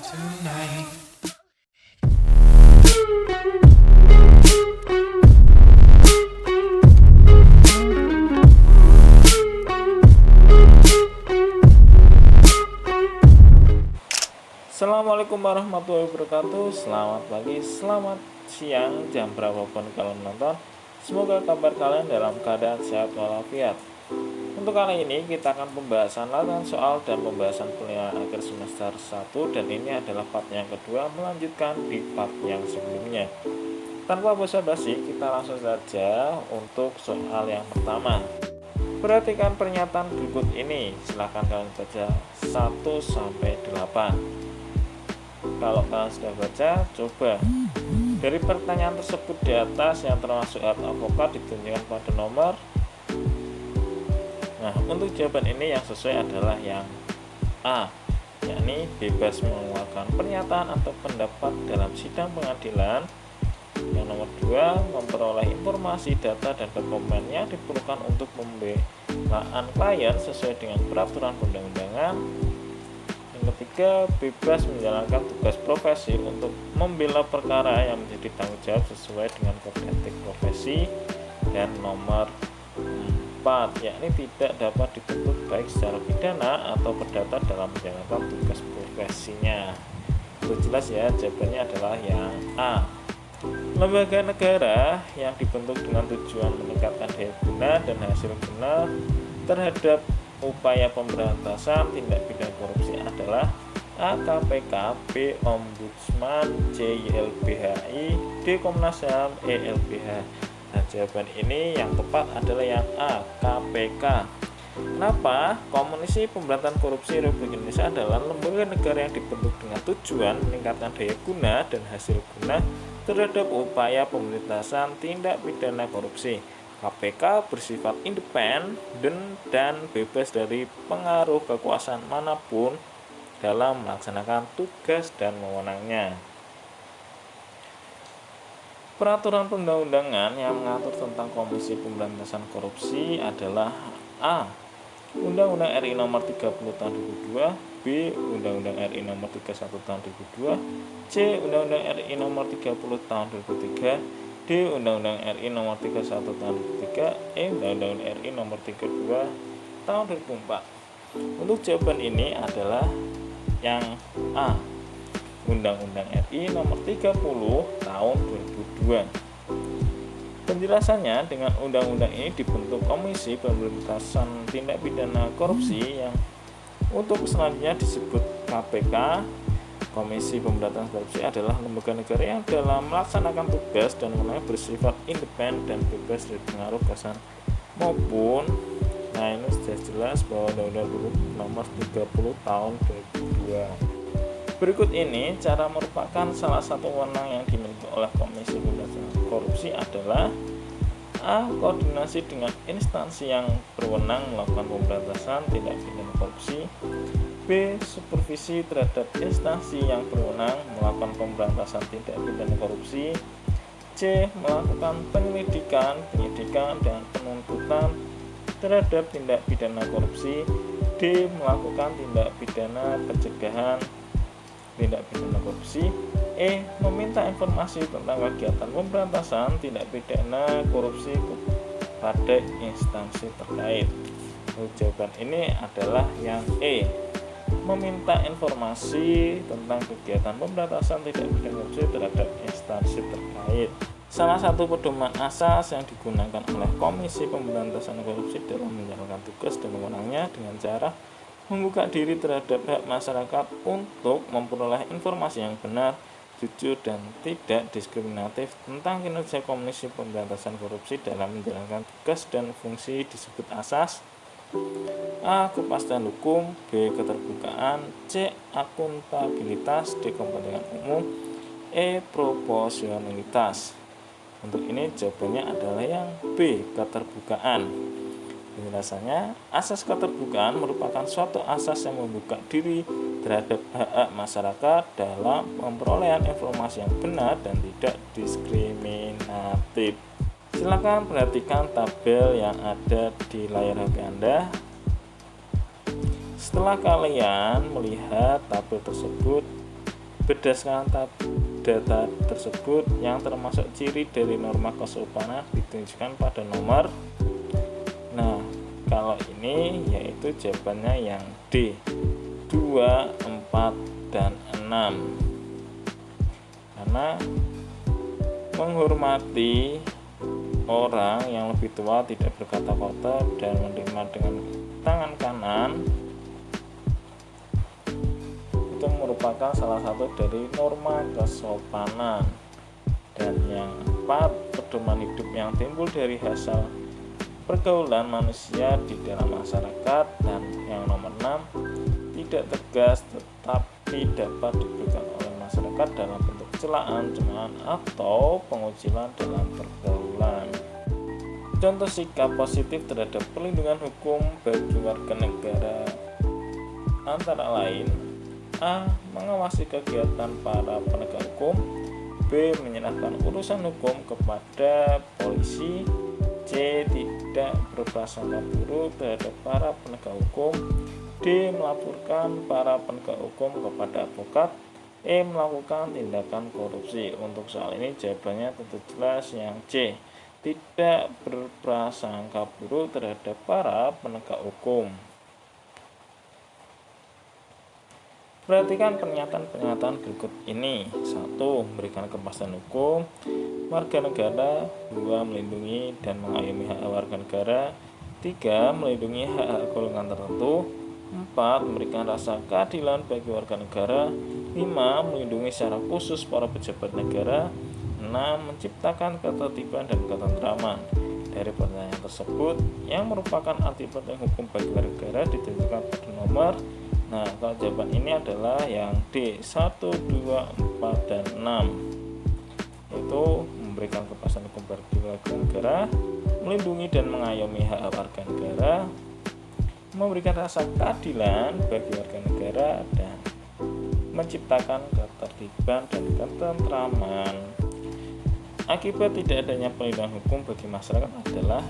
tonight. Assalamualaikum warahmatullahi wabarakatuh. Selamat pagi, selamat siang, jam berapapun kalian menonton. Semoga kabar kalian dalam keadaan sehat walafiat. Untuk kali ini kita akan pembahasan latihan soal dan pembahasan penilaian akhir semester 1, dan ini adalah part yang kedua melanjutkan di part yang sebelumnya. Tanpa basa-basi, kita langsung saja untuk soal yang pertama. Perhatikan pernyataan berikut ini. Silahkan kalian baca 1 sampai 8. Kalau kalian sudah baca, coba dari pertanyaan tersebut di atas yang termasuk alat avokat ditunjukkan pada nomor. Nah, untuk jawaban ini yang sesuai adalah yang A, yakni bebas mengeluarkan pernyataan atau pendapat dalam sidang pengadilan. Yang nomor 2, memperoleh informasi, data, dan dokumen yang diperlukan untuk pembelaan klien sesuai dengan peraturan perundang-undangan. Yang ketiga, bebas menjalankan tugas profesi untuk membela perkara yang menjadi tanggung jawab sesuai dengan kode etik profesi. Dan nomor 4, yakni tidak dapat dituntut baik secara pidana atau perdata dalam menjalankan tugas profesinya. Itu jelas ya, jawabannya adalah yang A. Lembaga negara yang dibentuk dengan tujuan meningkatkan daya guna dan hasil guna terhadap upaya pemberantasan tindak pidana korupsi adalah A. KPK, B. Ombudsman, C. YLBHI, D. Komnas HAM, E. LBH. Nah, jawaban ini yang tepat adalah yang A. KPK. Kenapa? Komisi Pemberantasan Korupsi Republik Indonesia adalah lembaga negara yang dibentuk dengan tujuan meningkatkan daya guna dan hasil guna terhadap upaya pemberantasan tindak pidana korupsi. KPK bersifat independen dan bebas dari pengaruh kekuasaan manapun dalam melaksanakan tugas dan wewenangnya. Peraturan perundang-undangan yang mengatur tentang Komisi Pemberantasan Korupsi adalah A. Undang-Undang RI Nomor 30 Tahun 2002, B. Undang-Undang RI Nomor 31 Tahun 2002, C. Undang-Undang RI Nomor 30 Tahun 2003, D. Undang-Undang RI Nomor 31 Tahun 2003, E. Undang-Undang RI Nomor 32 Tahun 2004. Untuk jawaban ini adalah yang A. Undang-Undang RI Nomor 30 Tahun 2002. Penjelasannya, dengan undang-undang ini dibentuk Komisi Pemberantasan Tindak Pidana Korupsi yang untuk selanjutnya disebut KPK. Komisi Pemberantasan Korupsi adalah lembaga negara yang dalam melaksanakan tugas dan wewenang bersifat independen dan bebas dari pengaruh kekuasaan maupun. Nah, ini sudah jelas bahwa Undang-Undang Nomor 30 Tahun 2002. Berikut ini cara merupakan salah satu wewenang yang dimiliki oleh Komisi Pemberantasan Korupsi adalah A. Koordinasi dengan instansi yang berwenang melakukan pemberantasan tindak pidana korupsi, B. Supervisi terhadap instansi yang berwenang melakukan pemberantasan tindak pidana korupsi, C. Melakukan penyelidikan, penyidikan, dan penuntutan terhadap tindak pidana korupsi, D. Melakukan tindak pidana pencegahan tindak pidana korupsi, E. Meminta informasi tentang kegiatan pemberantasan tindak pidana korupsi kepada instansi terkait. Jawaban ini adalah yang E. Meminta informasi tentang kegiatan pemberantasan tindak pidana korupsi terhadap instansi terkait. Salah satu pedoman asas yang digunakan oleh Komisi Pemberantasan Korupsi dalam menjalankan tugas dan wewenangnya dengan cara membuka diri terhadap hak masyarakat untuk memperoleh informasi yang benar, jujur, dan tidak diskriminatif tentang kinerja Komisi Pemberantasan Korupsi dalam menjalankan tugas dan fungsi disebut asas. A. Kepastian hukum, B. Keterbukaan, C. Akuntabilitas, D. Kepentingan umum, E. Proporsionalitas. Untuk ini jawabannya adalah yang B. Keterbukaan. Penjelasannya, asas keterbukaan merupakan suatu asas yang membuka diri terhadap hak-hak masyarakat dalam memperoleh informasi yang benar dan tidak diskriminatif. Silakan perhatikan tabel yang ada di layar HP Anda. Setelah kalian melihat tabel tersebut, Berdasarkan data tersebut, yang termasuk ciri dari norma kesopanan ditunjukkan pada nomor. Nah, kalau ini yaitu jawabannya yang D, 2, 4, dan 6. Karena menghormati orang yang lebih tua, tidak berkata kotor, dan menerima dengan tangan kanan itu merupakan salah satu dari norma kesopanan. Dan yang 4, pedoman hidup yang timbul dari hasil pergaulan manusia di dalam masyarakat. Dan yang nomor 6, tidak tegas tetapi dapat diberikan oleh masyarakat dalam bentuk celaan, cemoohan, atau pengucilan dalam pergaulan. Contoh sikap positif terhadap perlindungan hukum bagi warga negara antara lain: A. Mengawasi kegiatan para penegak hukum. B. Menyerahkan urusan hukum kepada polisi. C. Tidak berprasangka buruk terhadap para penegak hukum. D. Melaporkan para penegak hukum kepada advokat. E. Melakukan tindakan korupsi. Untuk soal ini jawabannya tentu jelas yang C, tidak berprasangka buruk terhadap para penegak hukum. Perhatikan pernyataan-pernyataan berikut ini. 1. Memberikan kepastian hukum warga negara. 2. Melindungi dan mengayomi hak warga negara. 3. Melindungi hak golongan tertentu. 4. Memberikan rasa keadilan bagi warga negara. 5. Melindungi secara khusus para pejabat negara. 6. Menciptakan ketertiban dan ketentraman. Dari pertanyaan tersebut, yang merupakan arti penting hukum bagi warga negara ditunjukkan pada nomor. Nah, kalau jawaban ini adalah yang D, 1, 2, 4, dan 6, yaitu memberikan kepastian hukum bagi warga negara, melindungi dan mengayomi hak warga negara, memberikan rasa keadilan bagi warga negara, dan menciptakan ketertiban dan ketentraman. Akibat tidak adanya perlindungan hukum bagi masyarakat adalah: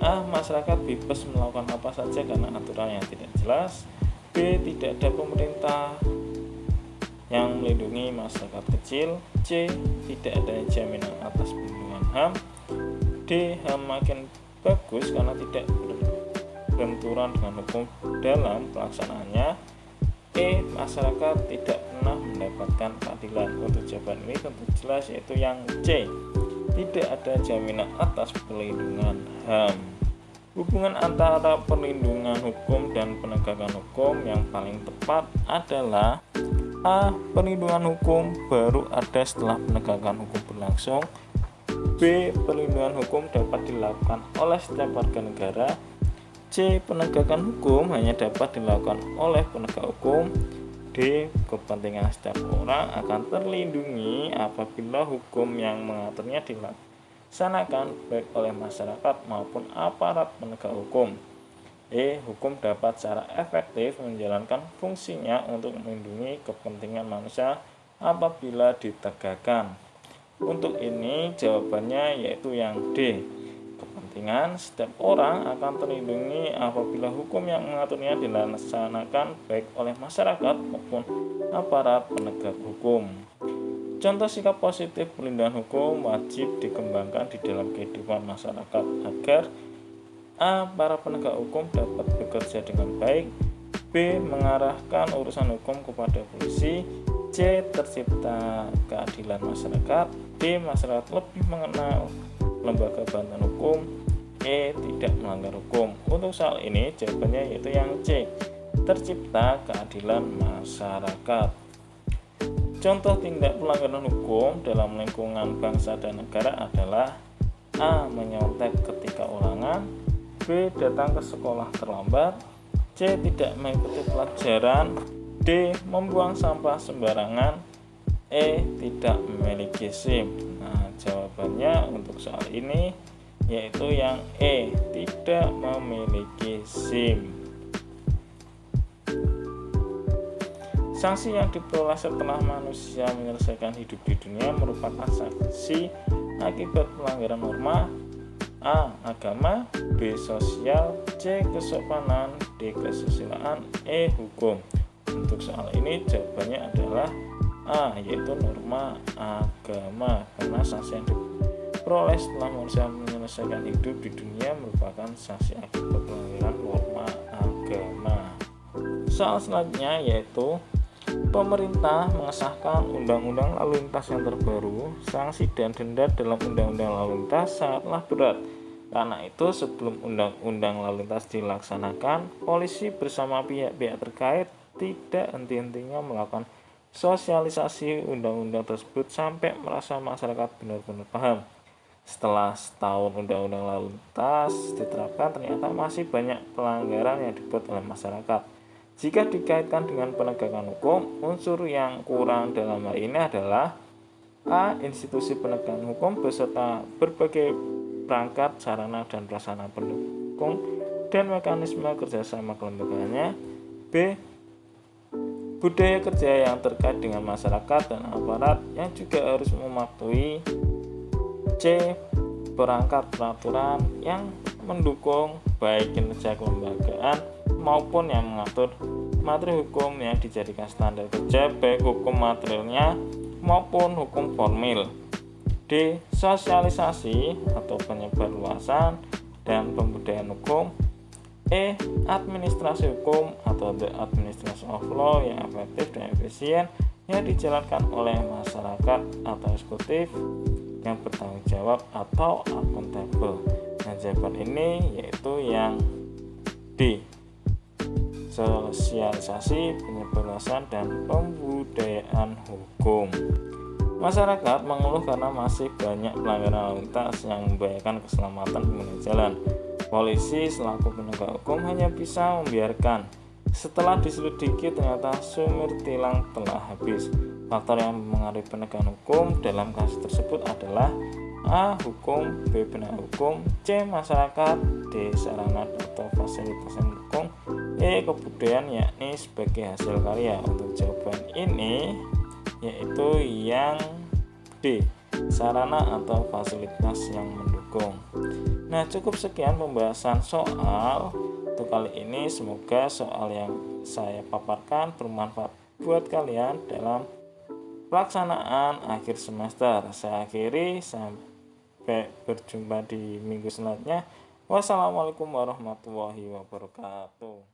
A. Masyarakat bebas melakukan apa saja karena aturan yang tidak jelas. B. Tidak ada pemerintah yang melindungi masyarakat kecil. C. Tidak ada jaminan atas perlindungan HAM. D. HAM makin bagus karena tidak berbenturan dengan hukum dalam pelaksanaannya. E. Masyarakat tidak pernah mendapatkan keadilan. Untuk jawaban ini tentu jelas yaitu yang C, tidak ada jaminan atas perlindungan HAM. Hubungan antara perlindungan hukum dan penegakan hukum yang paling tepat adalah: A. Perlindungan hukum baru ada setelah penegakan hukum berlangsung. B. Perlindungan hukum dapat dilakukan oleh setiap warga negara. C. Penegakan hukum hanya dapat dilakukan oleh penegak hukum. D. Kepentingan setiap orang akan terlindungi apabila hukum yang mengaturnya dilaksanakan baik oleh masyarakat maupun aparat penegak hukum. E. Hukum dapat secara efektif menjalankan fungsinya untuk melindungi kepentingan manusia apabila ditegakkan. Untuk ini jawabannya yaitu yang D. Kepentingan setiap orang akan terlindungi apabila hukum yang mengaturnya dilaksanakan baik oleh masyarakat maupun aparat penegak hukum. Contoh sikap positif perlindungan hukum wajib dikembangkan di dalam kehidupan masyarakat agar: A. Para penegak hukum dapat bekerja dengan baik. B. Mengarahkan urusan hukum kepada polisi. C. Tercipta keadilan masyarakat. D. Masyarakat lebih mengenal lembaga bantuan hukum. E. Tidak melanggar hukum. Untuk soal ini jawabannya yaitu yang C, tercipta keadilan masyarakat. Contoh tindak pelanggaran hukum dalam lingkungan bangsa dan negara adalah: A. Menyontek ketika ulangan. B. Datang ke sekolah terlambat. C. Tidak mengikuti pelajaran. D. Membuang sampah sembarangan. E. Tidak memiliki SIM. Nah, jawabannya untuk soal ini yaitu yang E, tidak memiliki SIM. Sanksi yang diperoleh setelah manusia menyelesaikan hidup di dunia merupakan sanksi akibat pelanggaran norma: A. Agama. B. Sosial. C. Kesopanan. D. Kesusilaan. E. Hukum. Untuk soal ini jawabannya adalah A, yaitu norma agama, karena sanksi yang diperoleh setelah manusia menyelesaikan hidup di dunia merupakan sanksi akibat pelanggaran norma agama. Soal selanjutnya yaitu pemerintah mengesahkan undang-undang lalu lintas yang terbaru. Sanksi dan denda dalam undang-undang lalu lintas sangatlah berat. Karena itu sebelum undang-undang lalu lintas dilaksanakan, polisi bersama pihak-pihak terkait tidak henti-hentinya melakukan sosialisasi undang-undang tersebut sampai merasa masyarakat benar-benar paham. Setelah setahun undang-undang lalu lintas diterapkan, ternyata masih banyak pelanggaran yang dibuat oleh masyarakat. Jika dikaitkan dengan penegakan hukum, unsur yang kurang dalam hal ini adalah A. Institusi penegakan hukum beserta berbagai perangkat, sarana, dan prasarana pendukung dan mekanisme kerjasama kelembagaannya. B. Budaya kerja yang terkait dengan masyarakat dan aparat yang juga harus mematuhi. C. Perangkat peraturan yang mendukung baik kinerja kelembagaan maupun yang mengatur materi hukum yang dijadikan standar kerja, baik hukum materialnya maupun hukum formil. D. Sosialisasi atau penyebarluasan dan pembudayaan hukum. E. Administrasi hukum atau the administration of law yang efektif dan efisien yang dijalankan oleh masyarakat atau eksekutif yang bertanggung jawab atau akuntabel. Nah, jawaban ini yaitu yang D. Sosialisasi, penyebarluasan, dan pembudayaan hukum. Masyarakat mengeluh karena masih banyak pelanggaran lalu lintas yang membahayakan keselamatan pengguna jalan. Polisi selaku penegak hukum hanya bisa membiarkan. Setelah diselidiki ternyata sumber tilang telah habis. Faktor yang mengaruhi penegakan hukum dalam kasus tersebut adalah A. Hukum, B. penegak hukum, C. Masyarakat, D. sarana atau fasilitas yang mendukung, E. kebudayaan yakni sebagai hasil karya. Untuk jawaban ini yaitu yang D. sarana atau fasilitas yang mendukung. Nah, cukup sekian pembahasan soal untuk kali ini. Semoga soal yang saya paparkan bermanfaat buat kalian dalam pelaksanaan akhir semester. Saya akhiri, sampai berjumpa di minggu selanjutnya. Wassalamualaikum warahmatullahi wabarakatuh.